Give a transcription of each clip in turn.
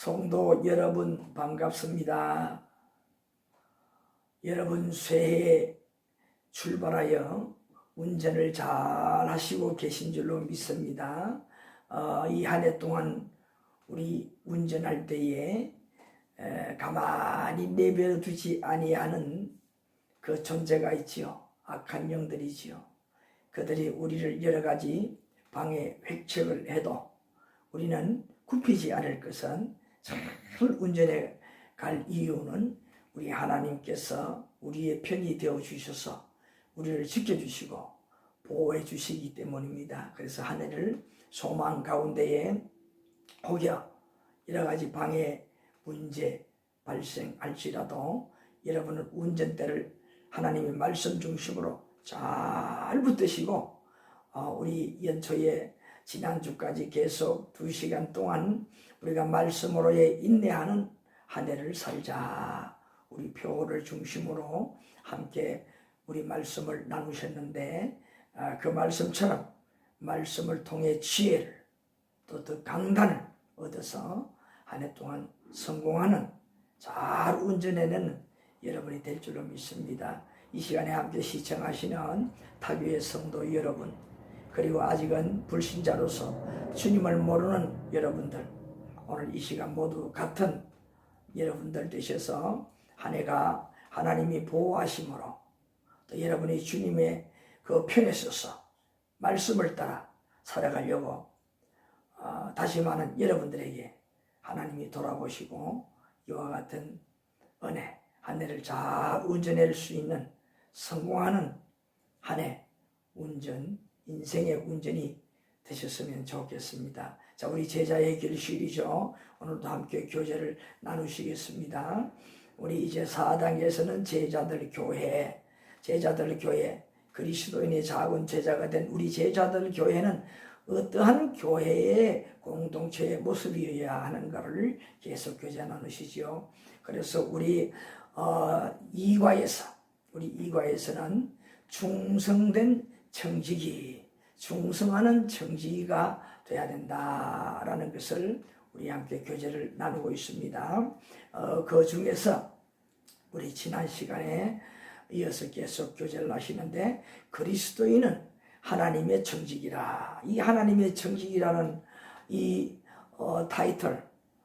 성도 여러분 반갑습니다. 여러분 새해에 출발하여 운전을 잘 하시고 계신 줄로 믿습니다. 이 한 해 동안 우리 운전할 때에 가만히 내버려 두지 아니하는 그 존재가 있지요. 악한 영들이지요. 그들이 우리를 여러 가지 방해 획책을 해도 우리는 굽히지 않을 것은 정말 운전해 갈 이유는 우리 하나님께서 우리의 편이 되어 주셔서 우리를 지켜주시고 보호해 주시기 때문입니다. 그래서 한 해를 소망 가운데에 혹여 여러 가지 방해 문제 발생할지라도 여러분은 운전대를 하나님의 말씀 중심으로 잘 붙드시고 우리 연초에 지난주까지 계속 2시간 동안 우리가 말씀으로의 인내하는 한 해를 살자. 우리 표를 중심으로 함께 우리 말씀을 나누셨는데 그 말씀처럼 말씀을 통해 지혜를 또 더 강단을 얻어서 한 해 동안 성공하는 잘 운전해내는 여러분이 될 줄로 믿습니다. 이 시간에 함께 시청하시는 타교의 성도 여러분, 그리고 아직은 불신자로서 주님을 모르는 여러분들, 오늘 이 시간 모두 같은 여러분들 되셔서 한 해가 하나님이 보호하심으로 또 여러분이 주님의 그 편에 서서 말씀을 따라 살아가려고 다짐하는 여러분들에게 하나님이 돌아보시고 이와 같은 은혜, 한 해를 잘 운전할 수 있는 성공하는 한 해 운전, 인생의 운전이 되셨으면 좋겠습니다. 자, 우리 제자의 길실이죠. 오늘도 함께 교제를 나누시겠습니다. 우리 이제 4단계에서는 제자들 교회, 그리스도인의 작은 제자가 된 우리 제자들 교회는 어떠한 교회의 공동체의 모습이어야 하는가를 계속 교제 나누시죠. 그래서 우리 2과에서는 충성된 청지기, 충성하는 청지기가 돼야 된다라는 것을 우리 함께 교제를 나누고 있습니다. 그 중에서 우리 지난 시간에 이어서 계속 교제를 하시는데 그리스도인은 하나님의 청지기라. 이 하나님의 청지기라는 이 타이틀,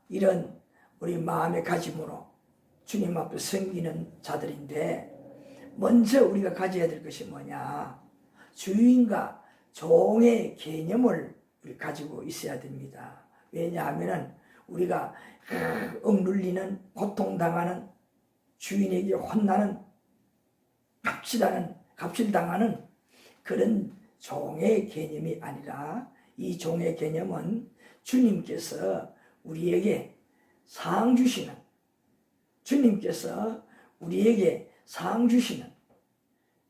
이런 우리 마음의 가짐으로 주님 앞에 섬기는 자들인데 먼저 우리가 가져야 될 것이 뭐냐? 주인과 종의 개념을 가지고 있어야 됩니다. 왜냐하면 우리가 억눌리는, 고통당하는, 주인에게 혼나는, 갑질당하는 그런 종의 개념이 아니라 이 종의 개념은 주님께서 우리에게 상 주시는,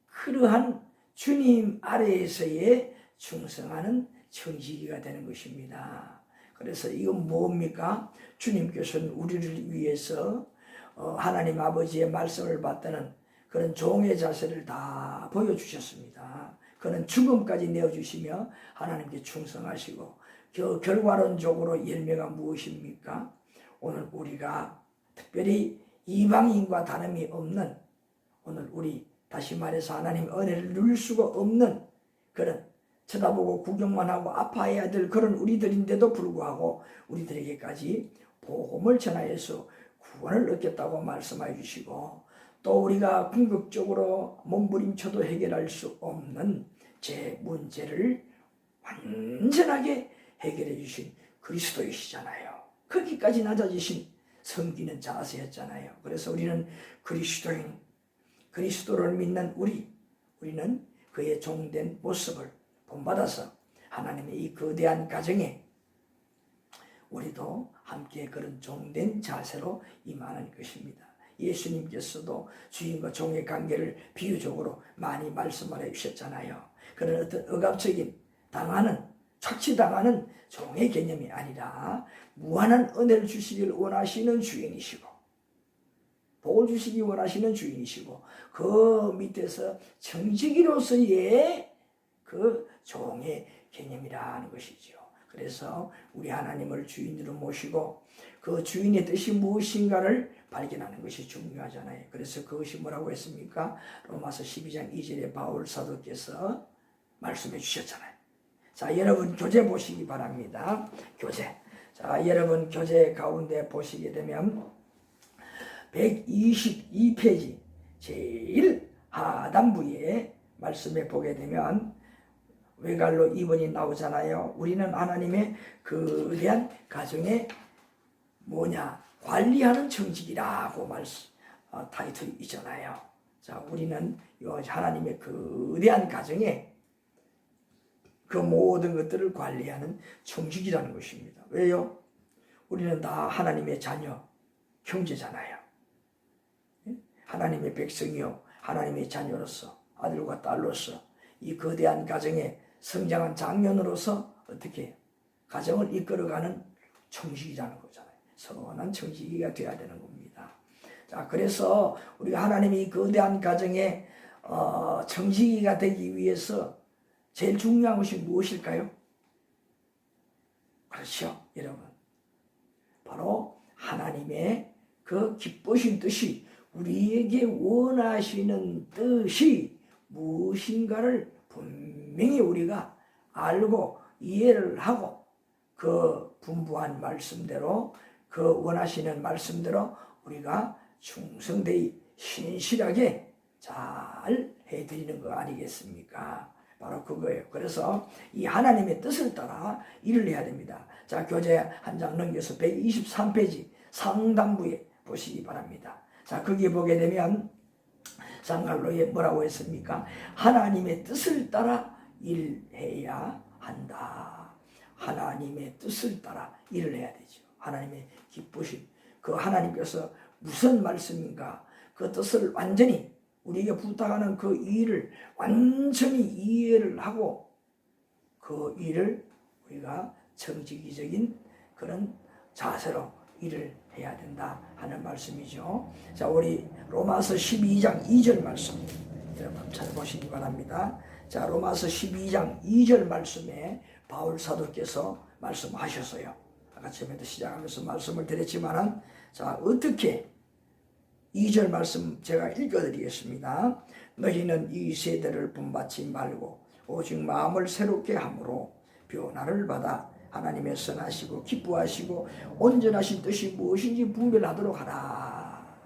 그러한 주님 아래에서의 충성하는 청지기가 되는 것입니다. 그래서 이건 뭡니까? 주님께서는 우리를 위해서 하나님 아버지의 말씀을 받드는 그런 종의 자세를 다 보여주셨습니다. 그는 죽음까지 내어주시며 하나님께 충성하시고 결과론적으로 열매가 무엇입니까? 오늘 우리가 특별히 이방인과 다름이 없는, 오늘 우리 다시 말해서 하나님 은혜를 누릴 수가 없는 그런 쳐다보고 구경만 하고 아파해야 될 그런 우리들인데도 불구하고 우리들에게까지 복음을 전하여서 구원을 얻겠다고 말씀해 주시고, 또 우리가 궁극적으로 몸부림쳐도 해결할 수 없는 제 문제를 완전하게 해결해 주신 그리스도이시잖아요. 거기까지 낮아지신 섬기는 자세였잖아요. 그래서 우리는 그리스도인, 그리스도를 믿는 우리는 그의 종된 모습을 본받아서 하나님의 이 거대한 가정에 우리도 함께 그런 종된 자세로 임하는 것입니다. 예수님께서도 주인과 종의 관계를 비유적으로 많이 말씀을 해주셨잖아요. 그런 어떤 억압적인 착취당하는 종의 개념이 아니라 무한한 은혜를 주시기를 원하시는 주인이시고, 복을 주시기 원하시는 주인이시고, 그 밑에서 청지기로서의 그 종의 개념이라는 것이죠. 그래서 우리 하나님을 주인으로 모시고 그 주인의 뜻이 무엇인가를 발견하는 것이 중요하잖아요. 그래서 그것이 뭐라고 했습니까? 로마서 12장 2절에 바울 사도께서 말씀해 주셨잖아요. 자, 여러분 교재 보시기 바랍니다. 교재. 자, 여러분 교재 가운데 보시게 되면 122페이지 제일 하단부에 말씀에 보게 되면 외갈로 2번이 나오잖아요. 우리는 하나님의 거대한 가정의 뭐냐? 관리하는 청직이라고 타이틀이 있잖아요. 자, 우리는 하나님의 거대한 가정에 그 모든 것들을 관리하는 청직이라는 것입니다. 왜요? 우리는 다 하나님의 자녀, 형제잖아요. 하나님의 백성이요, 하나님의 자녀로서, 아들과 딸로서 이 거대한 가정에 성장한 장년으로서 어떻게 가정을 이끌어가는 청지기라는 거잖아요. 선한 청지기가 되어야 되는 겁니다. 자, 그래서 우리가 하나님이 거대한 가정에 청지기가 되기 위해서 제일 중요한 것이 무엇일까요? 그렇죠, 여러분. 바로 하나님의 그 기쁘신 뜻이, 우리에게 원하시는 뜻이 무엇인가를 분명히 우리가 알고 이해를 하고 그 분부한 말씀대로, 그 원하시는 말씀대로 우리가 충성되이 신실하게 잘 해드리는 거 아니겠습니까? 바로 그거예요. 그래서 이 하나님의 뜻을 따라 일을 해야 됩니다. 자, 교재 한 장 넘겨서 123페이지 상단부에 보시기 바랍니다. 자, 거기에 보게 되면 상갈로에 뭐라고 했습니까? 하나님의 뜻을 따라 일해야 한다. 하나님의 뜻을 따라 일을 해야 되죠. 하나님의 기쁘신 그 하나님께서 무슨 말씀인가, 그 뜻을 완전히 우리에게 부탁하는 그 일을 완전히 이해를 하고 그 일을 우리가 정직이적인 그런 자세로 일을 해야 된다 하는 말씀이죠. 자, 우리 로마서 12장 2절 말씀 여러분 찾아보시기 바랍니다. 자, 로마서 12장 2절 말씀에 바울 사도께서 말씀하셨어요. 아까 처음에도 시작하면서 말씀을 드렸지만은, 자, 어떻게 2절 말씀 제가 읽어드리겠습니다. 너희는 이 세대를 본받지 말고 오직 마음을 새롭게 함으로 변화를 받아 하나님의 선하시고 기뻐하시고 온전하신 뜻이 무엇인지 분별하도록 하라.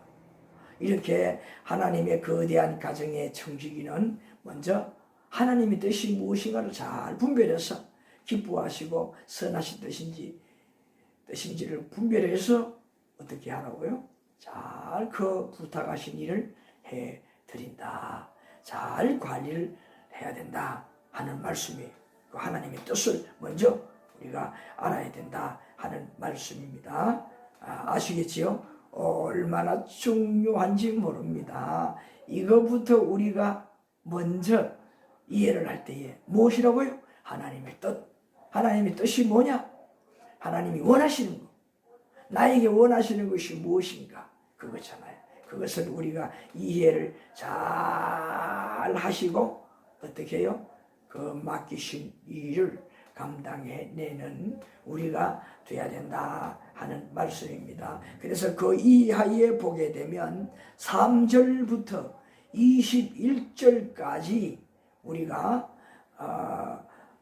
이렇게 하나님의 거대한 가정의 청지기는 먼저 하나님의 뜻이 무엇인가를 잘 분별해서 기뻐하시고 선하신 뜻인지를 분별해서 어떻게 하라고요? 잘 그 부탁하신 일을 해드린다. 잘 관리를 해야 된다 하는 말씀이에요. 그 하나님의 뜻을 먼저 우리가 알아야 된다 하는 말씀입니다. 아시겠지요? 얼마나 중요한지 모릅니다. 이거부터 우리가 먼저 이해를 할 때에 무엇이라고요? 하나님의 뜻. 하나님의 뜻이 뭐냐? 하나님이 원하시는 것. 나에게 원하시는 것이 무엇인가? 그거잖아요. 그것을 우리가 이해를 잘 하시고 어떻게 해요? 그 맡기신 일을 감당해내는 우리가 돼야 된다 하는 말씀입니다. 그래서 그 이하에 보게 되면 3절부터 21절까지 우리가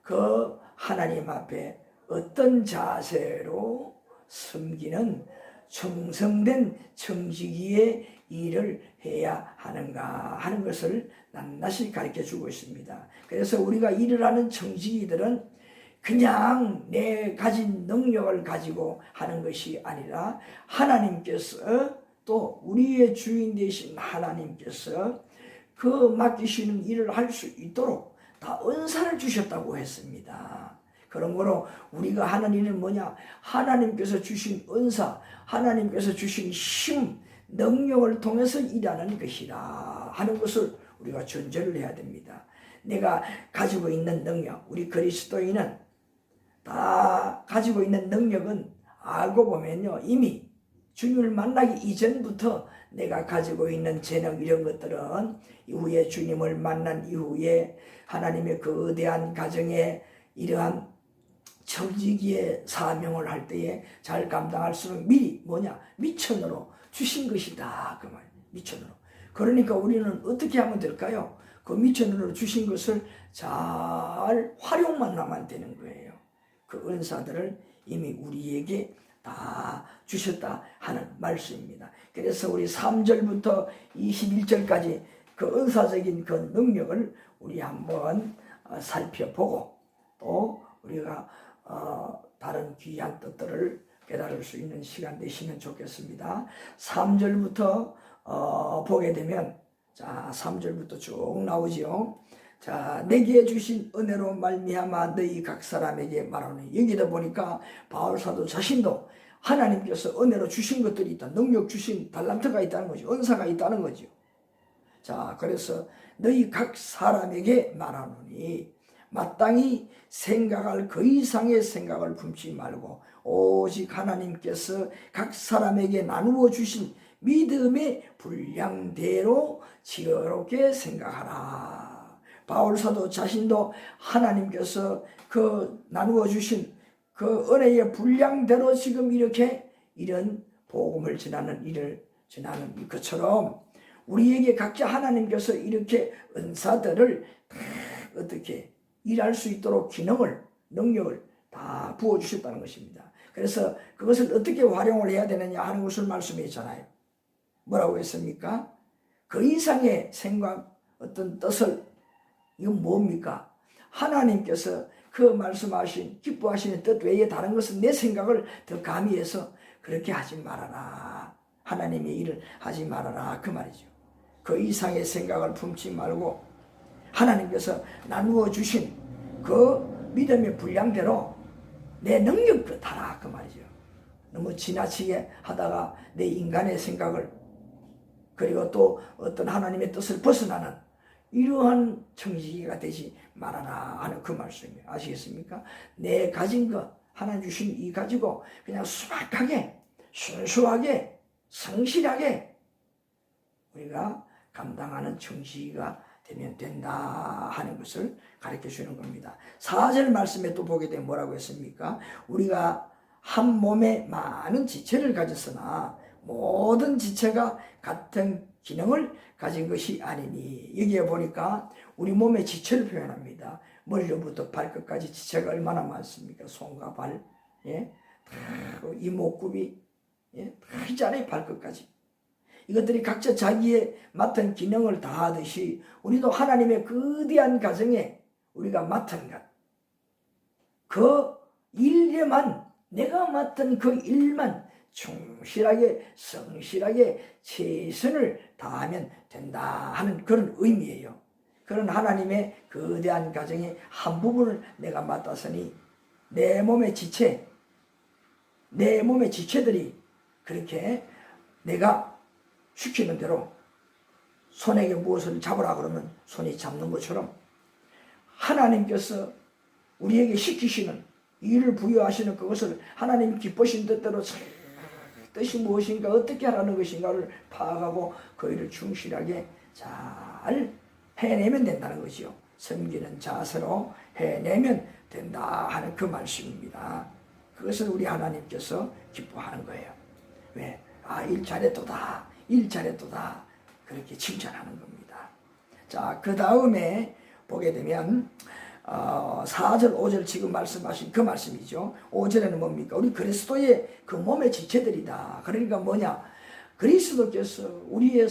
그 하나님 앞에 어떤 자세로 섬기는 충성된 청지기의 일을 해야 하는가 하는 것을 낱낱이 가르쳐주고 있습니다. 그래서 우리가 일을 하는 청지기들은 그냥 내 가진 능력을 가지고 하는 것이 아니라 하나님께서, 또 우리의 주인 되신 하나님께서 그 맡기시는 일을 할 수 있도록 다 은사를 주셨다고 했습니다. 그러므로 우리가 하는 일은 뭐냐? 하나님께서 주신 은사, 하나님께서 주신 힘, 능력을 통해서 일하는 것이라 하는 것을 우리가 전제를 해야 됩니다. 내가 가지고 있는 능력, 우리 그리스도인은 다 가지고 있는 능력은 알고 보면요, 이미 주님을 만나기 이전부터 내가 가지고 있는 재능, 이런 것들은 이후에 주님을 만난 이후에 하나님의 거대한 가정에 이러한 청지기의 사명을 할 때에 잘 감당할수록 미리 미천으로 주신 것이다. 그 말. 미천으로. 그러니까 우리는 어떻게 하면 될까요? 그 미천으로 주신 것을 잘 활용만 하면 되는 거예요. 그 은사들을 이미 우리에게 다 주셨다 하는 말씀입니다. 그래서 우리 3절부터 21절까지 그 은사적인 그 능력을 우리 한번 살펴보고 또 우리가 다른 귀한 뜻들을 깨달을 수 있는 시간 되시면 좋겠습니다. 3절부터 보게 되면 자 3절부터 쭉 나오죠. 자 내게 주신 은혜로 말미암아 너희 각 사람에게 말하노니 여기다 보니까 바울 사도 자신도 하나님께서 은혜로 주신 것들이 있다. 능력 주신 달란트가 있다는 거죠. 은사가 있다는 거죠. 자 그래서 너희 각 사람에게 말하노니 마땅히 생각할 그 이상의 생각을 품지 말고 오직 하나님께서 각 사람에게 나누어 주신 믿음의 분량대로 지혜롭게 생각하라. 바울 사도 자신도 하나님께서 그 나누어 주신 그 은혜의 분량대로 지금 이렇게 이런 복음을 전하는 일을 전하는 것처럼 우리에게 각자 하나님께서 이렇게 은사들을 다 어떻게 일할 수 있도록 기능을 능력을 다 부어주셨다는 것입니다. 그래서 그것을 어떻게 활용을 해야 되느냐 하는 것을 말씀했잖아요. 뭐라고 했습니까? 그 이상의 생각 어떤 뜻을 이건 뭡니까? 하나님께서 그 말씀하신 기뻐하시는 뜻 외에 다른 것은 내 생각을 더 가미해서 그렇게 하지 말아라. 하나님의 일을 하지 말아라 그 말이죠. 그 이상의 생각을 품지 말고 하나님께서 나누어 주신 그 믿음의 분량대로 내 능력껏 하라 그 말이죠. 너무 지나치게 하다가 내 인간의 생각을 그리고 또 어떤 하나님의 뜻을 벗어나는 이러한 청지기가 되지 말아라 하는 그 말씀이에요. 아시겠습니까? 내 가진 것 하나님 주신 이 가지고 그냥 수박하게 순수하게 성실하게 우리가 감당하는 청지기가 되면 된다 하는 것을 가르쳐 주는 겁니다. 4절 말씀에 또 보게 되면 뭐라고 했습니까? 우리가 한 몸에 많은 지체를 가졌으나 모든 지체가 같은 기능을 가진 것이 아니니 여기에 보니까 우리 몸의 지체를 표현합니다. 머리로부터 발끝까지 지체가 얼마나 많습니까? 손과 발, 예? 이목구비, 예? 다 있잖아요. 발끝까지. 이것들이 각자 자기의 맡은 기능을 다 하듯이 우리도 하나님의 거대한 가정에 우리가 맡은 것, 그 일에만 내가 맡은 그 일만 충실하게 성실하게 최선을 다하면 된다 하는 그런 의미예요. 그런 하나님의 거대한 가정의 한 부분을 내가 맡았으니 내 몸의 지체들이 그렇게 내가 시키는 대로 손에게 무엇을 잡으라 그러면 손이 잡는 것처럼 하나님께서 우리에게 시키시는 일을 부여하시는 그것을 하나님 기쁘신 뜻대로 뜻이 무엇인가 어떻게 하라는 것인가를 파악하고 그 일을 충실하게 잘 해내면 된다는 것이요. 섬기는 자세로 해내면 된다 하는 그 말씀입니다. 그것을 우리 하나님께서 기뻐하는 거예요. 왜? 일 잘했도다. 일 잘했도다. 그렇게 칭찬하는 겁니다. 자, 그 다음에 보게 되면 4절 5절 지금 말씀하신 그 말씀이죠. 5절에는 뭡니까? 우리 그리스도의 그 몸의 지체들이다. 그러니까 뭐냐? 그리스도께서 우리의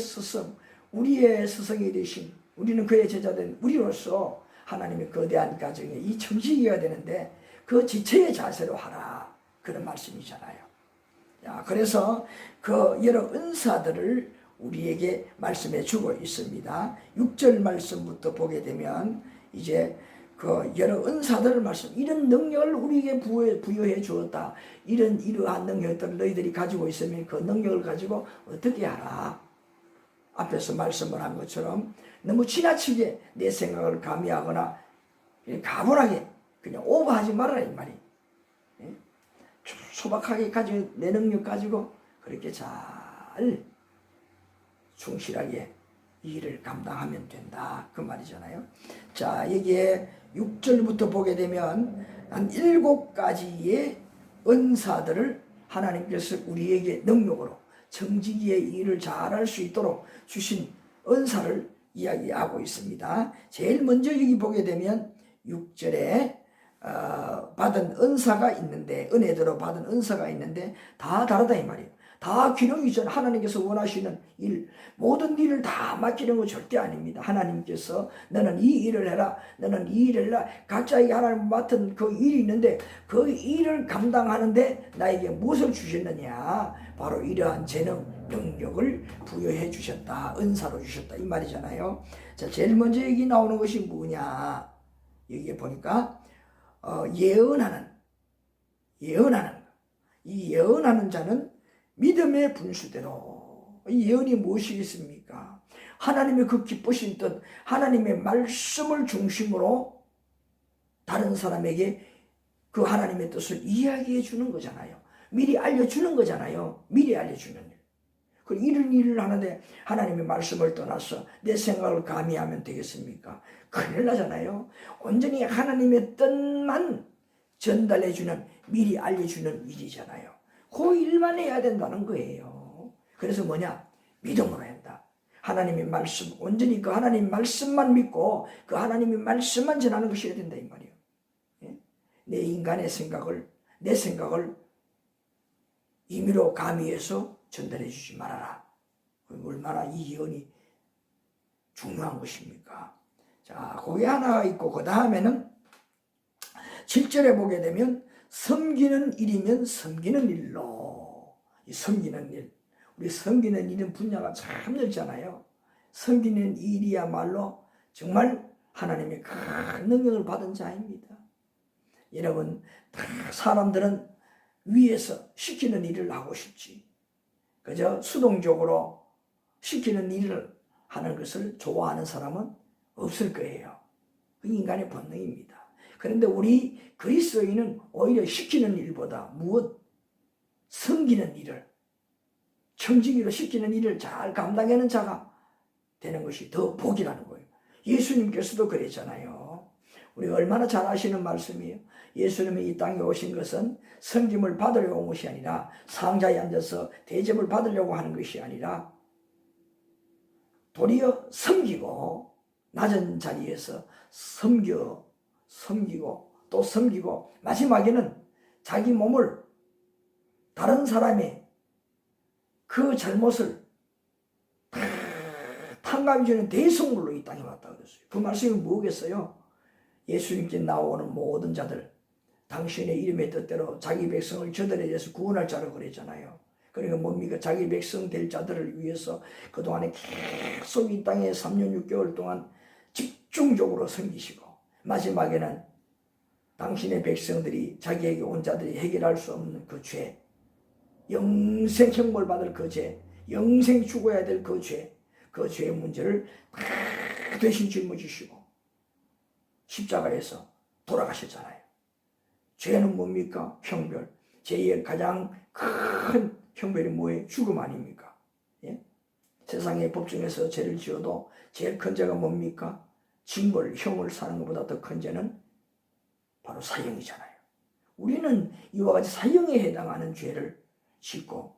스승이 되신 우리는 그의 제자된 우리로서 하나님의 거대한 가정에 이 청지기가 되는데 그 지체의 자세로 하라. 그런 말씀이잖아요. 야, 그래서 그 여러 은사들을 우리에게 말씀해 주고 있습니다. 6절 말씀부터 보게 되면 이제 그 여러 은사들을 이런 능력을 우리에게 부여해 주었다. 이러한 능력들을 너희들이 가지고 있으면 그 능력을 가지고 어떻게 하라. 앞에서 말씀을 한 것처럼 너무 지나치게 내 생각을 가미하거나 가분하게 그냥 오버하지 말아라 이 말이. 소박하게 가지고 내 능력 가지고 그렇게 잘 충실하게 이 일을 감당하면 된다 그 말이잖아요. 자, 여기에 6절부터 보게 되면 한 7가지의 은사들을 하나님께서 우리에게 능력으로 청지기의 일을 잘할 수 있도록 주신 은사를 이야기하고 있습니다. 제일 먼저 여기 보게 되면 6절에 받은 은사가 있는데, 은혜대로 받은 은사가 있는데 다 다르다 이 말이에요. 다 균형이 전 하나님께서 원하시는 일, 모든 일을 다 맡기는 거 절대 아닙니다. 하나님께서 너는 이 일을 해라, 너는 이 일을 해라. 각자에게 하나님 맡은 그 일이 있는데 그 일을 감당하는데 나에게 무엇을 주셨느냐? 바로 이러한 재능, 능력을 부여해 주셨다. 은사로 주셨다 이 말이잖아요. 자, 제일 먼저 여기 나오는 것이 뭐냐? 여기에 보니까 예언하는 이 예언하는 자는 믿음의 분수대로. 이 예언이 무엇이겠습니까? 하나님의 그 기쁘신 뜻, 하나님의 말씀을 중심으로 다른 사람에게 그 하나님의 뜻을 이야기해 주는 거잖아요. 미리 알려주는 거잖아요. 미리 알려주는 일. 그리고 이런 일을 하는데 하나님의 말씀을 떠나서 내 생각을 가미하면 되겠습니까? 큰일 나잖아요. 온전히 하나님의 뜻만 전달해주는, 미리 알려주는 일이잖아요. 그 일만 해야 된다는 거예요. 그래서 뭐냐? 믿음으로 한다. 하나님의 말씀, 온전히 그 하나님의 말씀만 믿고 그 하나님의 말씀만 전하는 것이어야 된다 이 말이에요. 내 인간의 생각을, 내 생각을 임의로 가미해서 전달해 주지 말아라. 얼마나 이 예언이 중요한 것입니까? 자, 거기 하나가 있고 그 다음에는 7절에 보게 되면 섬기는 일이면 섬기는 일로. 이 섬기는 일, 우리 섬기는 일은 분야가 참 넓잖아요. 섬기는 일이야말로 정말 하나님의 큰 능력을 받은 자입니다. 여러분, 다 사람들은 위에서 시키는 일을 하고 싶지, 그저 수동적으로 시키는 일을 하는 것을 좋아하는 사람은 없을 거예요. 그 인간의 본능입니다. 그런데 우리 그리스도인은 오히려 시키는 일보다 무엇? 섬기는 일을, 청지기로 시키는 일을 잘 감당하는 자가 되는 것이 더 복이라는 거예요. 예수님께서도 그랬잖아요. 우리가 얼마나 잘 아시는 말씀이에요. 예수님이 이 땅에 오신 것은 섬김을 받으려고 온 것이 아니라, 상자에 앉아서 대접을 받으려고 하는 것이 아니라 도리어 섬기고 낮은 자리에서 섬기고 또 섬기고 마지막에는 자기 몸을 다른 사람의 그 잘못을 탕감해주는 대성물로 이 땅에 왔다 그랬어요. 그 말씀이 뭐겠어요? 예수님께 나오는 모든 자들, 당신의 이름의 뜻대로 자기 백성을 저들에 대해서 구원할 자로 그랬잖아요. 그러니까 뭡니까? 자기 백성 될 자들을 위해서 그동안에 계속 이 땅에 3년 6개월 동안 집중적으로 섬기시고, 마지막에는 당신의 백성들이, 자기에게 온 자들이 해결할 수 없는 그 죄, 영생 형벌 받을 그 죄, 영생 죽어야 될 그 죄, 그 죄의 문제를 대신 짊어지시고 십자가에서 돌아가셨잖아요. 죄는 뭡니까? 형벌. 죄의 가장 큰 형벌이 뭐예요? 죽음 아닙니까? 예? 세상의 법 중에서 죄를 지어도 제일 큰 죄가 뭡니까? 징벌, 형을 사는 것보다 더 큰 죄는 바로 사형이잖아요. 우리는 이와 같이 사형에 해당하는 죄를 짓고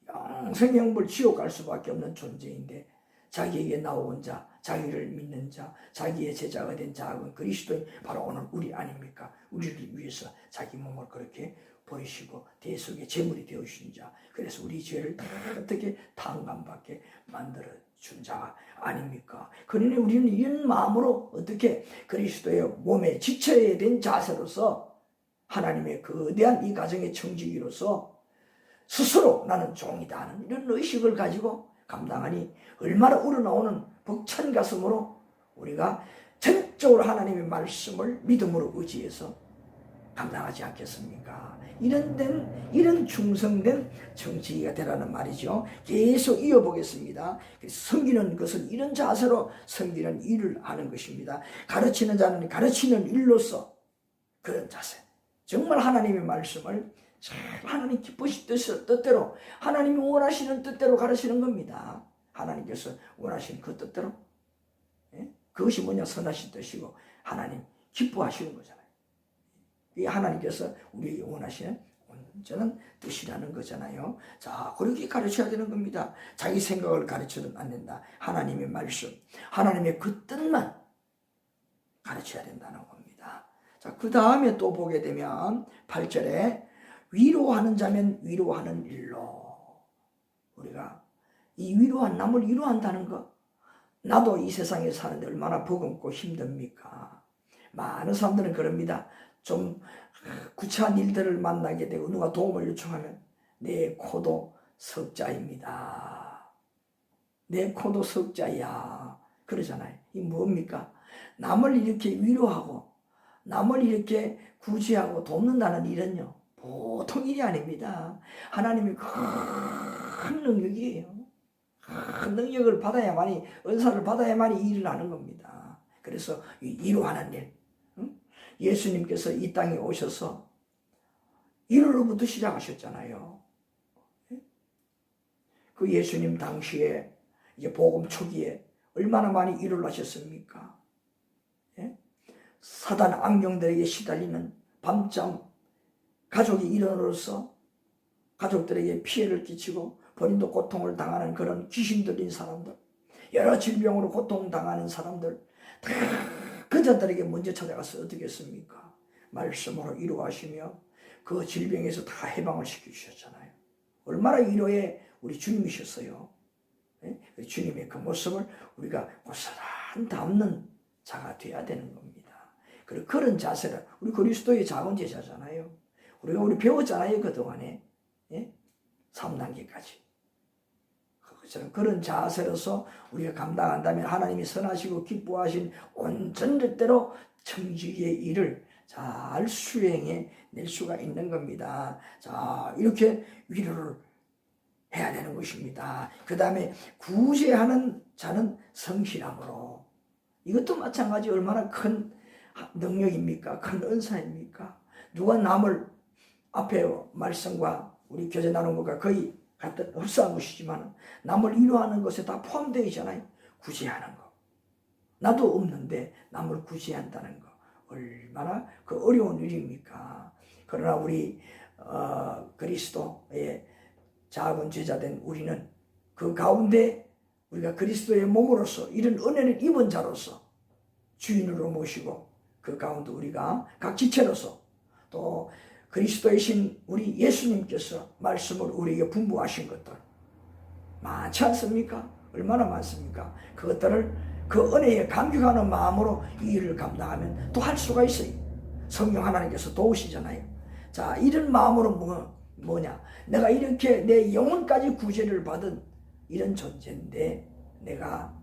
영생형벌 지옥 갈 수밖에 없는 존재인데, 자기에게 나온 자, 자기를 믿는 자, 자기의 제자가 된 자가 그리스도인, 바로 오늘 우리 아닙니까? 우리를 위해서 자기 몸을 그렇게 버리시고 대속의 제물이 되어주신 자, 그래서 우리 죄를 다 어떻게 탕감받게 만들어 준 자가 아닙니까? 그러니 우리는 이런 마음으로 어떻게 그리스도의 몸에 지쳐야 된 자세로서 하나님의 거대한 이 가정의 청지기로서 스스로 나는 종이다 하는 이런 의식을 가지고 감당하니 얼마나 우러나오는 벅찬 가슴으로 우리가 전적으로 하나님의 말씀을 믿음으로 의지해서 감당하지 않겠습니까? 이런 충성된 정치가 되라는 말이죠. 계속 이어보겠습니다. 섬기는 것은 이런 자세로 섬기는 일을 하는 것입니다. 가르치는 자는 가르치는 일로서 그런 자세, 정말 하나님의 말씀을 잘 하나님 기쁘신 뜻대로, 하나님이 원하시는 뜻대로 가르치는 겁니다. 하나님께서 원하시는 그 뜻대로. 예? 그것이 뭐냐? 선하신 뜻이고 하나님 기뻐하시는 거잖아요. 이게 하나님께서 우리에게 원하시는 온전한 뜻이라는 거잖아요. 자, 그렇게 가르쳐야 되는 겁니다. 자기 생각을 가르쳐는 안 된다. 하나님의 말씀, 하나님의 그 뜻만 가르쳐야 된다는 겁니다. 자, 그 다음에 또 보게 되면 8절에 위로하는 자면 위로하는 일로, 우리가 이 위로한 남을 위로한다는 것, 나도 이 세상에 사는데 얼마나 버겁고 힘듭니까? 많은 사람들은 그럽니다. 좀 구차한 일들을 만나게 되고 누가 도움을 요청하면 내 코도 석자입니다. 내 코도 석자야. 그러잖아요. 이 뭡니까? 남을 이렇게 위로하고 남을 이렇게 구제하고 돕는다는 일은요, 보통 일이 아닙니다. 하나님이 큰 능력이에요. 큰 능력을 받아야만이, 은사를 받아야만이 이 일을 하는 겁니다. 그래서 위로하는 일, 예수님께서 이 땅에 오셔서 1월로부터 시작하셨잖아요. 그 예수님 당시에 이제 복음 초기에 얼마나 많이 일을 하셨습니까? 사단 악령들에게 시달리는 밤잠 가족이 일원으로서 가족들에게 피해를 끼치고 본인도 고통을 당하는 그런 귀신 들린 사람들, 여러 질병으로 고통당하는 사람들, 다 그자들에게 먼저 찾아가서 어떻게 했습니까? 말씀으로 위로하시며 그 질병에서 다 해방을 시켜주셨잖아요. 얼마나 위로의 우리 주님이셨어요. 주님의 그 모습을 우리가 고스란히 담는 자가 되어야 되는 겁니다. 그리고 그런 자세를, 우리 그리스도의 작은 제자잖아요. 우리 배웠잖아요, 그동안에. 3단계까지. 그런 자세로서 우리가 감당한다면 하나님이 선하시고 기뻐하신 온전 뜻대로 청지기의 일을 잘 수행해 낼 수가 있는 겁니다. 자, 이렇게 위로를 해야 되는 것입니다. 그 다음에 구제하는 자는 성실함으로. 이것도 마찬가지 얼마나 큰 능력입니까? 큰 은사입니까? 누가 남을 앞에 말씀과 우리 교제 나눈 것과 거의 같은 흡사한 것이지만 남을 위로하는 것에 다 포함되어 있잖아요. 구제하는 거. 나도 없는데 남을 구제한다는 거. 얼마나 그 어려운 일입니까? 그러나 우리 그리스도의 작은 제자된 우리는 그 가운데 우리가 그리스도의 몸으로서 이런 은혜를 입은 자로서 주인으로 모시고 그 가운데 우리가 각 지체로서 또 그리스도의 신 우리 예수님께서 말씀을 우리에게 분부하신 것들 많지 않습니까? 얼마나 많습니까? 그것들을 그 은혜에 감격하는 마음으로 이 일을 감당하면 또 할 수가 있어요. 성령 하나님께서 도우시잖아요. 자, 이런 마음으로 뭐냐? 내가 이렇게 내 영혼까지 구제를 받은 이런 존재인데 내가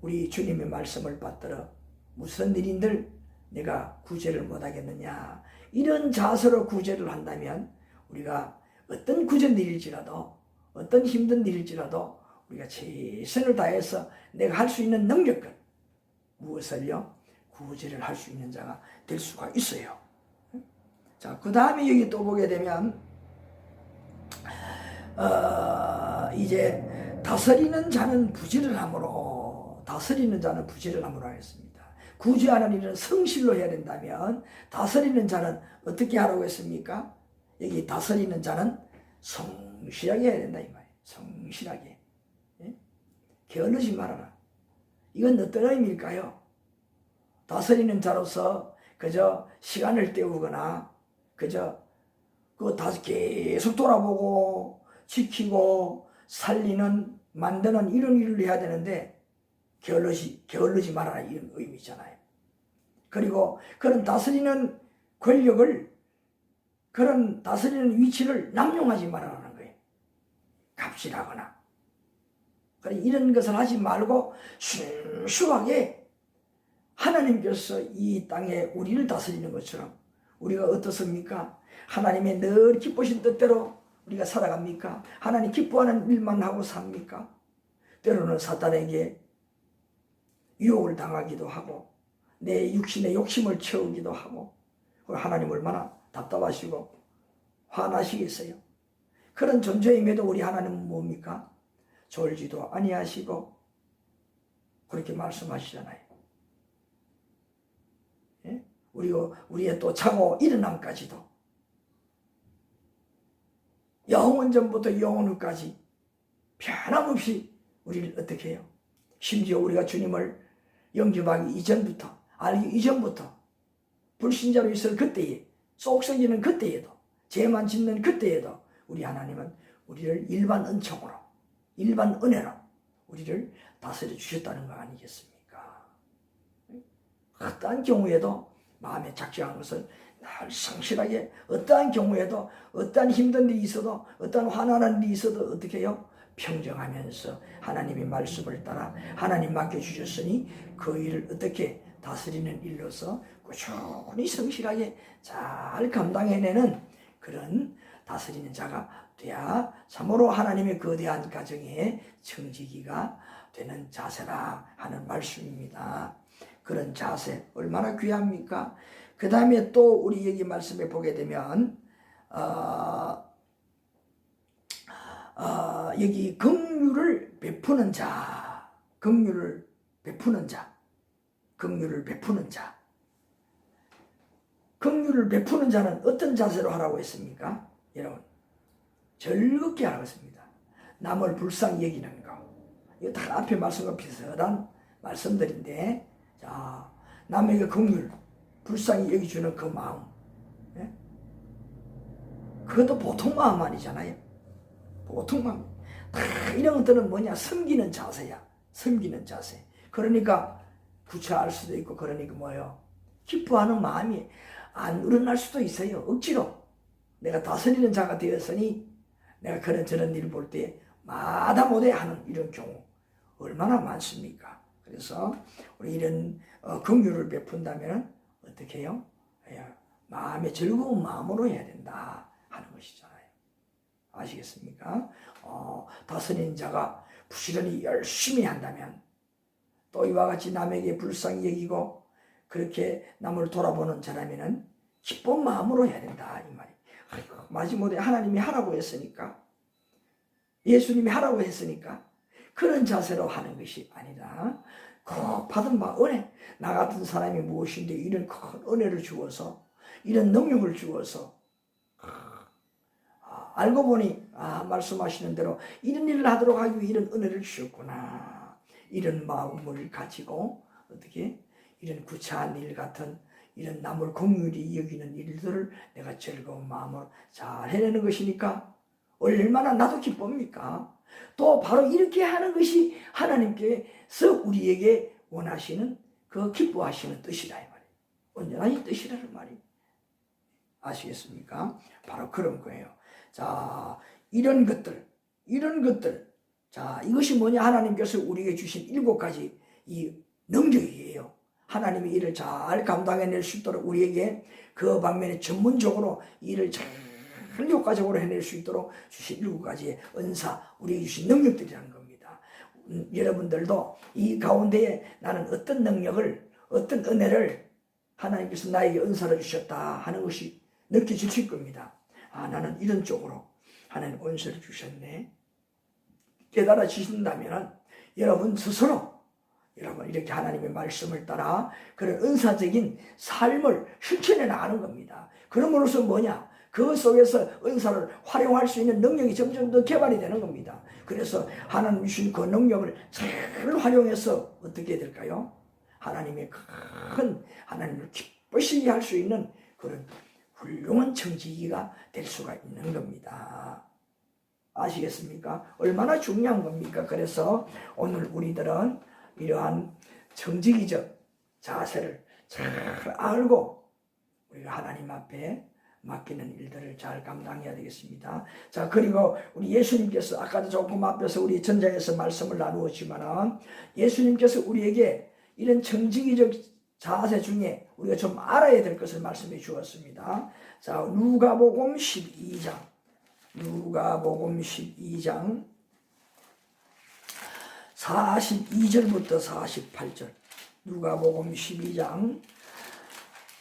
우리 주님의 말씀을 받들어 무슨 일인들 내가 구제를 못하겠느냐? 이런 자세로 구제를 한다면 우리가 어떤 구제는 일일지라도 어떤 힘든 일일지라도 우리가 최선을 다해서 내가 할 수 있는 능력을 무엇을요? 구제를 할 수 있는 자가 될 수가 있어요. 자, 그 다음에 여기 또 보게 되면 이제 다스리는 자는 부지를 함으로 하겠습니다. 구제하는 일은 성실로 해야 된다면 다스리는 자는 어떻게 하라고 했습니까? 여기 다스리는 자는 성실하게 해야 된다 이 말이에요. 성실하게. 게을르지 말아라. 이건 어떤 의미일까요? 다스리는 자로서 그저 시간을 때우거나 그저 그거 다 계속 돌아보고 지키고 살리는 만드는 이런 일을 해야 되는데 게을르지 말아라 이런 의미잖아요. 그리고 그런 다스리는 권력을 그런 다스리는 위치를 남용하지 말아라는 거예요. 갑질하거나 이런 것을 하지 말고 순수하게 하나님께서 이 땅에 우리를 다스리는 것처럼 우리가 어떻습니까? 하나님의 늘 기쁘신 뜻대로 우리가 살아갑니까? 하나님 기뻐하는 일만 하고 삽니까? 때로는 사탄에게 유혹을 당하기도 하고 내 육신의 욕심을 채우기도 하고 하나님 얼마나 답답하시고 화나시겠어요? 그런 존재임에도 우리 하나님은 뭡니까? 졸지도 아니하시고 그렇게 말씀하시잖아요. 우리의 또 자고 일어남까지도 영원 전부터 영원 후까지 변함없이 우리를 어떻게 해요? 심지어 우리가 주님을 영접하기 이전부터, 알기 이전부터, 불신자로 있을 그때에, 쏙썩이는 그때에도, 죄만 짓는 그때에도 우리 하나님은 우리를 일반 은총으로, 일반 은혜로 우리를 다스려 주셨다는 거 아니겠습니까? 어떠한 경우에도 마음에 작정한 것을 늘 성실하게, 어떠한 경우에도, 어떠한 힘든 일이 있어도, 어떠한 화나는 일이 있어도 어떻게 해요? 평정하면서 하나님의 말씀을 따라 하나님 맡겨주셨으니 그 일을 어떻게 다스리는 일로서 꾸준히 성실하게 잘 감당해내는 그런 다스리는 자가 돼야 참으로 하나님의 거대한 가정의 청지기가 되는 자세라 하는 말씀입니다. 그런 자세 얼마나 귀합니까? 그 다음에 또 우리 여기 말씀에 보게 되면 여기 긍휼을 베푸는 자, 긍휼을 베푸는 자, 긍휼을 베푸는 자. 긍휼을 베푸는 자는 어떤 자세로 하라고 했습니까? 여러분, 즐겁게 하라고 했습니다. 남을 불쌍히 여기는 거. 이거 다 앞에 말씀과 비슷한 말씀들인데, 자, 남에게 긍휼, 불쌍히 여기주는 그 마음, 예? 그것도 보통 마음 아니잖아요. 보통 마음. 다 이런 것들은 뭐냐? 섬기는 자세야. 섬기는 자세. 그러니까 구차할 수도 있고, 그러니까 뭐예요? 기뻐하는 마음이 안 우러날 수도 있어요. 억지로. 내가 다스리는 자가 되었으니 내가 그런 저런 일을 볼 때 마다 못해 하는 이런 경우 얼마나 많습니까? 그래서 우리 이런 긍휼을 베푼다면 어떻게 해요? 마음의 즐거운 마음으로 해야 된다 하는 것이잖아요. 아시겠습니까? 다스리는 자가 부지런히 열심히 한다면 또 이와 같이 남에게 불쌍히 여기고 그렇게 남을 돌아보는 사람에는 기쁜 마음으로 해야 된다 이 말이. 마지못해 하나님이 하라고 했으니까, 예수님이 하라고 했으니까 그런 자세로 하는 것이 아니라 그 받은 바 은혜, 나 같은 사람이 무엇인데 이런 큰 은혜를 주어서, 이런 능력을 주어서 알고 보니 말씀하시는 대로 이런 일을 하도록 하기 위해 이런 은혜를 주셨구나. 이런 마음을 가지고 어떻게 이런 구차한 일 같은 이런 남을 긍휼히 여기는 일들을 내가 즐거운 마음으로 잘 해내는 것이니까 얼마나 나도 기쁩니까? 또 바로 이렇게 하는 것이 하나님께서 우리에게 원하시는 그 기뻐하시는 뜻이라 이 말이에요. 온전한 뜻이라는 말이. 아시겠습니까? 바로 그런 거예요. 자, 이런 것들. 자, 이것이 뭐냐? 하나님께서 우리에게 주신 7가지 이 능력이에요. 하나님이 이를 잘 감당해낼 수 있도록 우리에게 그 방면에 전문적으로 일을 잘 효과적으로 해낼 수 있도록 주신 7가지의 은사, 우리에게 주신 능력들이라는 겁니다. 여러분들도 이 가운데에 나는 어떤 능력을, 어떤 은혜를 하나님께서 나에게 은사를 주셨다 하는 것이 느껴지실 겁니다. 나는 이런 쪽으로 하나님 은사를 주셨네. 깨달아지신다면 여러분 스스로 여러분 이렇게 하나님의 말씀을 따라 그런 은사적인 삶을 실천해 나가는 겁니다. 그럼으로써 뭐냐? 그 속에서 은사를 활용할 수 있는 능력이 점점 더 개발이 되는 겁니다. 그래서 하나님 주신 그 능력을 잘 활용해서 어떻게 될까요? 하나님의 큰 하나님을 기쁘시게 할 수 있는 그런 훌륭한 청지기가 될 수가 있는 겁니다. 아시겠습니까? 얼마나 중요한 겁니까? 그래서 오늘 우리들은 이러한 청지기적 자세를 잘 알고 우리가 하나님 앞에 맡기는 일들을 잘 감당해야 되겠습니다. 자, 그리고 우리 예수님께서 아까도 조금 앞에서 우리 전장에서 말씀을 나누었지만 예수님께서 우리에게 이런 청지기적 자세 중에 우리가 좀 알아야 될 것을 말씀해 주었습니다. 자, 누가복음 12장 42절부터 48절. 누가복음 12장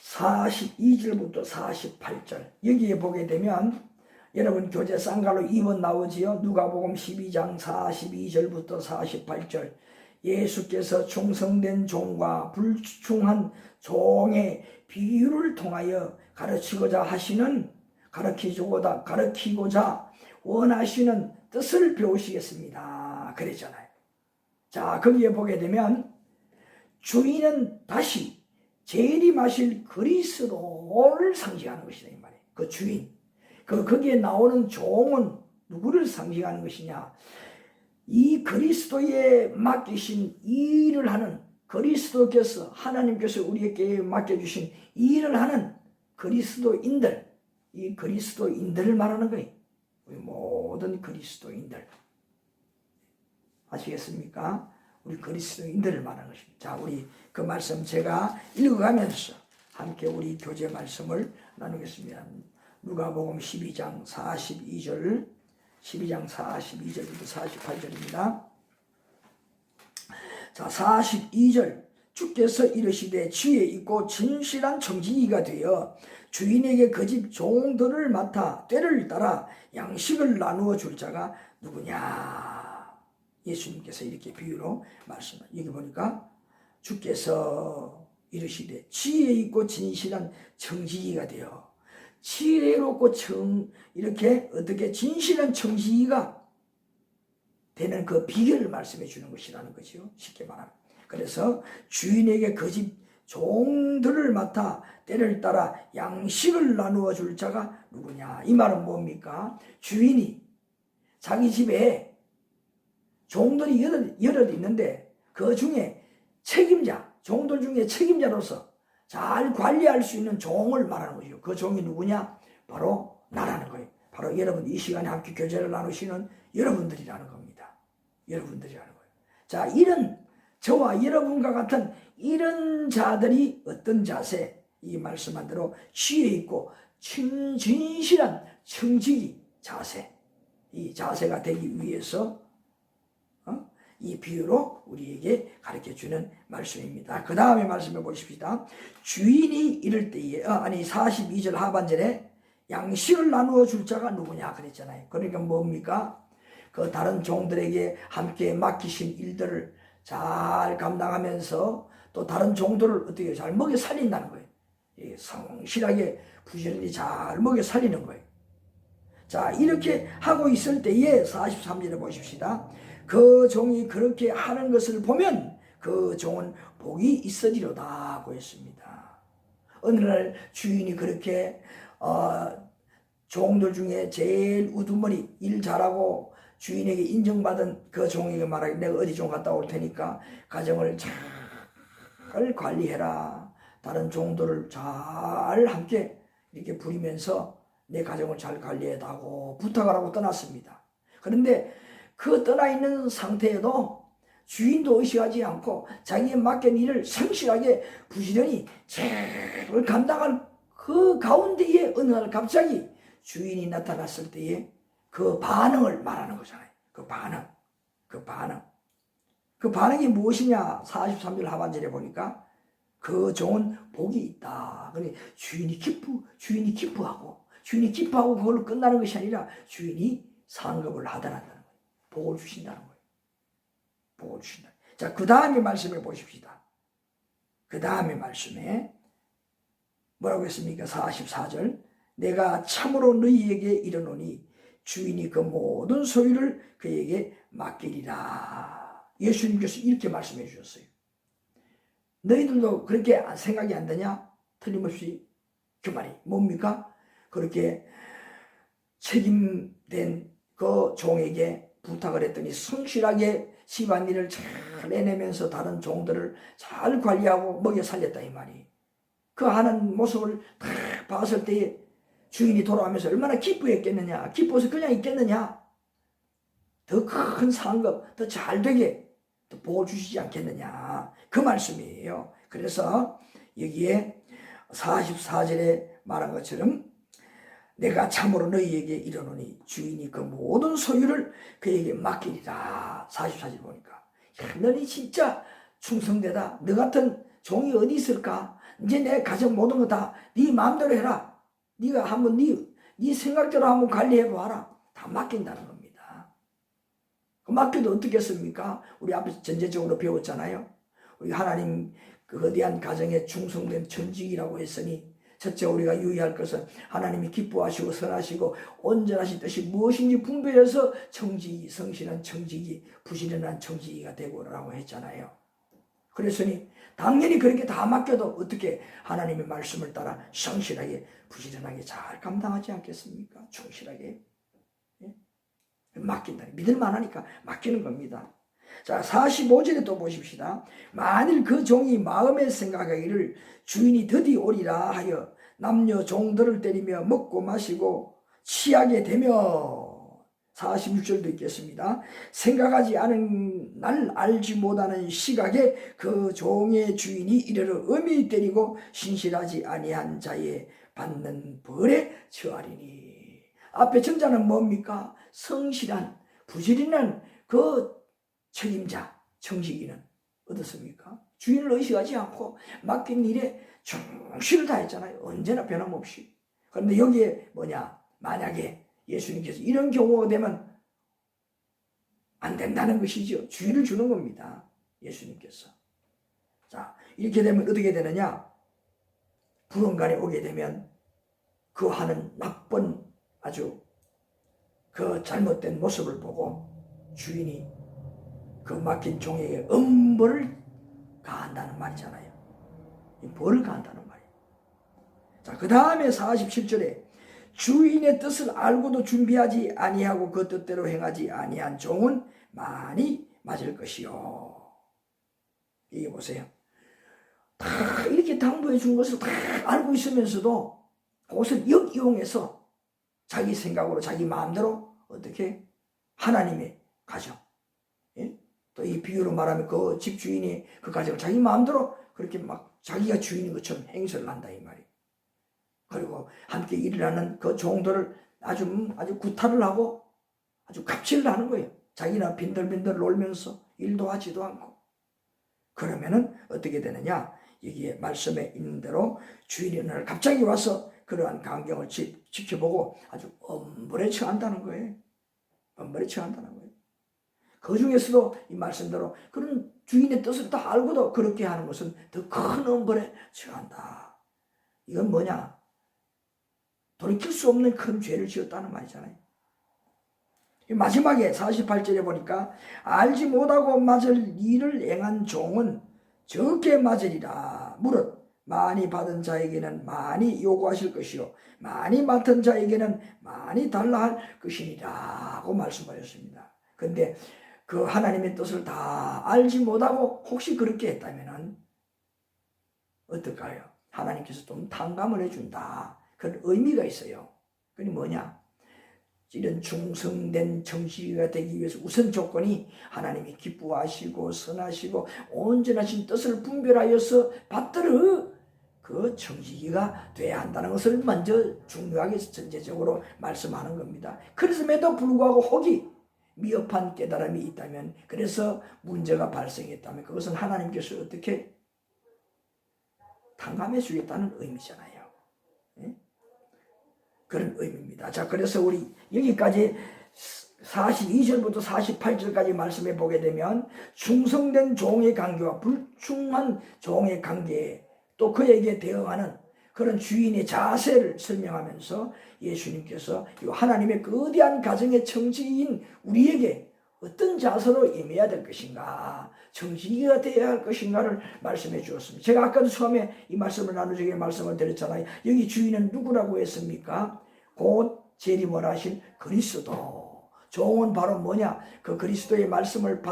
42절부터 48절. 여기에 보게 되면 여러분 교재 쌍갈로 2번 나오지요. 누가복음 12장 42절부터 48절. 예수께서 충성된 종과 불충한 종의 비유를 통하여 가르치고자 원하시는 뜻을 배우시겠습니다. 그랬잖아요. 자, 거기에 보게 되면 주인은 다시 재림하실 그리스도를 상징하는 것이다 이 말이에요. 그 주인. 거기에 나오는 종은 누구를 상징하는 것이냐? 이 그리스도에 맡기신 일을 하는 그리스도께서 하나님께서 우리에게 맡겨주신 일을 하는 그리스도인들, 이 그리스도인들을 말하는 거예요. 우리 모든 그리스도인들 아시겠습니까? 우리 그리스도인들을 말하는 것입니다. 자, 우리 그 말씀 제가 읽어가면서 함께 우리 교제 말씀을 나누겠습니다. 누가복음 12장 42절 42절부터 48절입니다. 자, 42절 주께서 이르시되 지혜 있고 진실한 청지기가 되어 주인에게 그 집 종들을 맡아 때를 따라 양식을 나누어 줄 자가 누구냐? 예수님께서 이렇게 비유로 말씀을 여기 보니까 주께서 이르시되 지혜 있고 진실한 청지기가 되어 지혜롭고 이렇게 어떻게 진실한 청지기가 되는 그 비결을 말씀해 주는 것이라는 거죠. 쉽게 말하면. 그래서 주인에게 그 집 종들을 맡아 때를 따라 양식을 나누어 줄 자가 누구냐? 이 말은 뭡니까? 주인이 자기 집에 종들이 여럿 있는데 그 중에 종들 중에 책임자로서 잘 관리할 수 있는 종을 말하는 거죠. 그 종이 누구냐? 바로 나라는 거예요. 바로 여러분 이 시간에 함께 교제를 나누시는 여러분들이라는 겁니다. 여러분들이라는 거예요. 자, 저와 여러분과 같은 이런 자들이 어떤 자세? 이 말씀한 대로 지혜 있고 진실한 청지기 자세. 이 자세가 되기 위해서 이 비유로 우리에게 가르쳐주는 말씀입니다. 그 다음에 말씀해 보십시다. 주인이 이럴 때에 42절 하반절에 양식을 나누어 줄 자가 누구냐 그랬잖아요. 그러니까 뭡니까? 그 다른 종들에게 함께 맡기신 일들을 잘 감당하면서 또 다른 종들을 어떻게 잘 먹여 살린다는 거예요. 성실하게 부지런히 잘 먹여 살리는 거예요. 자, 이렇게 하고 있을 때에 43절에 보십시다. 그 종이 그렇게 하는 것을 보면 그 종은 복이 있으리로다 하고 했습니다. 어느 날 주인이 그렇게 종들 중에 제일 우두머리 일 잘하고 주인에게 인정받은 그 종에게 말하기 내가 어디 좀 갔다 올 테니까 가정을 잘 관리해라. 다른 종들을 잘 함께 이렇게 부리면서 내 가정을 잘 관리해다고 부탁을 하고 떠났습니다. 그런데 그 떠나 있는 상태에도 주인도 의식하지 않고 자기의 맡긴 일을 성실하게 부지런히 잘 감당할 그 가운데에 어느 날 갑자기 주인이 나타났을 때에 그 반응을 말하는 거잖아요. 그 반응이 무엇이냐? 43절 하반절에 보니까 그 종은 복이 있다. 그러니 주인이 기뻐하고 그걸로 끝나는 것이 아니라 주인이 상급을 하더란다는 거예요. 복을 주신다는 거예요. 복을 주신다. 자, 그 다음에 말씀을 보십시다. 그 다음에 말씀에 뭐라고 했습니까? 44절 내가 참으로 너희에게 이르노니 주인이 그 모든 소유를 그에게 맡기리라. 예수님께서 이렇게 말씀해 주셨어요. 너희들도 그렇게 생각이 안 되냐? 틀림없이 그 말이 뭡니까? 그렇게 책임된 그 종에게 부탁을 했더니 성실하게 집안일을 잘 해내면서 다른 종들을 잘 관리하고 먹여 살렸다 이 말이. 그 하는 모습을 다 봤을 때에 주인이 돌아오면서 얼마나 기뻐했겠느냐. 기뻐서 그냥 있겠느냐. 더 큰 상급, 더 잘 되게 더 복을 주시지 않겠느냐. 그 말씀이에요. 그래서 여기에 44절에 말한 것처럼 내가 참으로 너희에게 이르노니 주인이 그 모든 소유를 그에게 맡기리라. 44절 보니까 야, 너희 진짜 충성되다. 너 같은 종이 어디 있을까? 이제 내 가정 모든 거 다 네 마음대로 해라. 네가 한번 네 생각대로 한번 관리해 보아라. 다 맡긴다는 겁니다. 맡겨도 어떻겠습니까? 우리 앞에서 전제적으로 배웠잖아요. 우리 하나님 그 거대한 가정에 충성된 전직이라고 했으니 첫째 우리가 유의할 것은 하나님이 기뻐하시고 선하시고 온전하신 뜻이 무엇인지 분별해서 청지기, 성실한 청지기, 부지런한 청지기가 되고라고 했잖아요. 그랬으니 당연히 그렇게 다 맡겨도 어떻게 하나님의 말씀을 따라 성실하게 부지런하게 잘 감당하지 않겠습니까? 충실하게 맡긴다. 믿을 만하니까 맡기는 겁니다. 자, 45절에 또 보십시다. 만일 그 종이 마음에 생각하기를 주인이 드디 오리라 하여 남녀 종들을 때리며 먹고 마시고 취하게 되며 46절도 있겠습니다. 생각하지 않은 날 알지 못하는 시각에 그 종의 주인이 이르러 엄히 때리고 신실하지 아니한 자에 받는 벌에 처하리니. 앞에 전자는 뭡니까? 성실한 부지런한 그 책임자 청지기는 어떻습니까? 주인을 의식하지 않고 맡긴 일에 충실을 다했잖아요. 언제나 변함없이. 그런데 여기에 뭐냐? 만약에 예수님께서 이런 경우가 되면 안 된다는 것이죠. 주의를 주는 겁니다. 예수님께서. 자, 이렇게 되면 어떻게 되느냐? 불언간에 오게 되면 그 하는 나쁜 아주 그 잘못된 모습을 보고 주인이 그 맡긴 종에게 엄벌을 가한다는 말이잖아요. 벌을 가한다는 말이에요. 자, 그 다음에 47절에 주인의 뜻을 알고도 준비하지 아니하고 그 뜻대로 행하지 아니한 종은 많이 맞을 것이요. 이게 보세요. 다 이렇게 당부해 준 것을 다 알고 있으면서도 그것을 역이용해서 자기 생각으로 자기 마음대로 어떻게 하나님의 가정, 예? 또 이 비유로 말하면 그 집주인이 그 가정을 자기 마음대로 그렇게 막 자기가 주인인 것처럼 행세를 한다 이 말이에요. 그리고 함께 일을 하는 그 종들을 아주 구타를 하고 아주 갑질을 하는 거예요. 자기나 빈들빈들 놀면서 일도 하지도 않고. 그러면은 어떻게 되느냐? 여기에 말씀에 있는 대로 주인이 어느 날 갑자기 와서 그러한 광경을 지켜보고 아주 엄벌에 처한다는 거예요. 엄벌에 처한다는 거예요. 그 중에서도 이 말씀대로 그런 주인의 뜻을 다 알고도 그렇게 하는 것은 더 큰 엄벌에 처한다. 이건 뭐냐? 돌이킬 수 없는 큰 죄를 지었다는 말이잖아요. 마지막에 48절에 보니까 알지 못하고 맞을 일을 행한 종은 적게 맞으리라. 무릇 많이 받은 자에게는 많이 요구하실 것이요 많이 맡은 자에게는 많이 달라 할 것이니라 고 말씀하셨습니다. 근데 그 하나님의 뜻을 다 알지 못하고 혹시 그렇게 했다면 어떨까요? 하나님께서 좀 탕감을 해준다. 그런 의미가 있어요. 그게 뭐냐? 이런 충성된 정치가 되기 위해서 우선 조건이 하나님이 기뻐하시고 선하시고 온전하신 뜻을 분별하여서 받들어 그 정직이가 돼야 한다는 것을 먼저 중요하게 전제적으로 말씀하는 겁니다. 그랬음에도 불구하고 혹이 미흡한 깨달음이 있다면, 그래서 문제가 발생했다면 그것은 하나님께서 어떻게 탕감해 주겠다는 의미잖아요. 네? 그런 의미입니다. 자, 그래서 우리 여기까지 42절부터 48절까지 말씀해 보게 되면 충성된 종의 관계와 불충한 종의 관계, 또 그에게 대응하는 그런 주인의 자세를 설명하면서 예수님께서 하나님의 거대한 가정의 청지기인 우리에게 어떤 자세로 임해야 될 것인가, 청지기가 되어야 할 것인가를 말씀해 주었습니다. 제가 아까도 처음에 이 말씀을 나누기 말씀을 드렸잖아요. 여기 주인은 누구라고 했습니까? 곧 재림을 하신 그리스도. 종은 바로 뭐냐? 그 그리스도의 말씀을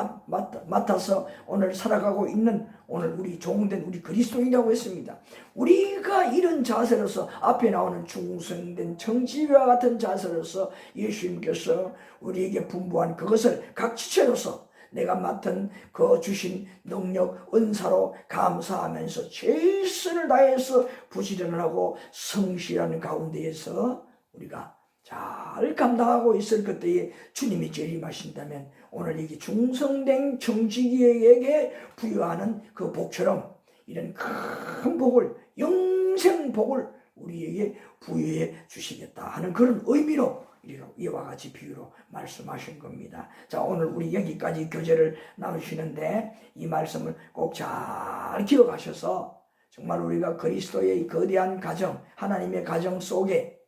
맡아서 오늘 살아가고 있는 오늘 우리 종된 우리 그리스도인이라고 했습니다. 우리가 이런 자세로서 앞에 나오는 충성된 청지기와 같은 자세로서 예수님께서 우리에게 분부한 그것을 각 지체로서 내가 맡은 그 주신 능력, 은사로 감사하면서 최선을 다해서 부지런을 하고 성실한 가운데에서 우리가 잘 감당하고 있을 그때에 주님이 재림하신다면 오늘 이게 충성된 청지기에게 부여하는 그 복처럼 이런 큰 복을, 영생 복을 우리에게 부여해 주시겠다 하는 그런 의미로 이와 같이 비유로 말씀하신 겁니다. 자, 오늘 우리 여기까지 교제를 나누시는데 이 말씀을 꼭 잘 기억하셔서 정말 우리가 그리스도의 거대한 가정, 하나님의 가정 속에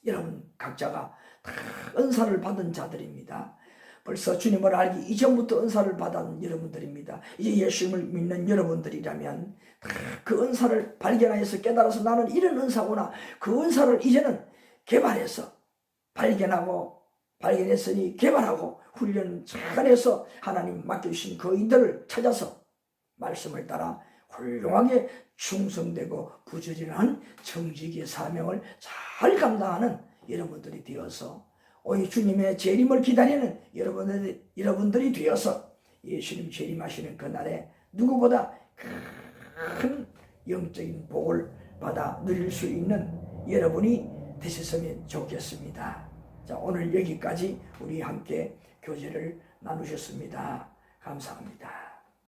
여러분 각자가 다 은사를 받은 자들입니다. 벌써 주님을 알기 이전부터 은사를 받은 여러분들입니다. 이제 예수님을 믿는 여러분들이라면 그 은사를 발견하여서 깨달아서 나는 이런 은사구나. 그 은사를 이제는 개발해서 발견했으니 개발하고 훈련 잘해서 하나님 맡겨주신 그 인들을 찾아서 말씀을 따라 훌륭하게 충성되고 부지런한 정직의 사명을 잘 감당하는 여러분들이 되어서 오늘 주님의 재림을 기다리는 여러분들이 되어서 예수님 재림하시는 그날에 누구보다 큰 영적인 복을 받아 누릴 수 있는 여러분이 되셨으면 좋겠습니다. 자, 오늘 여기까지 우리 함께 교제를 나누셨습니다. 감사합니다.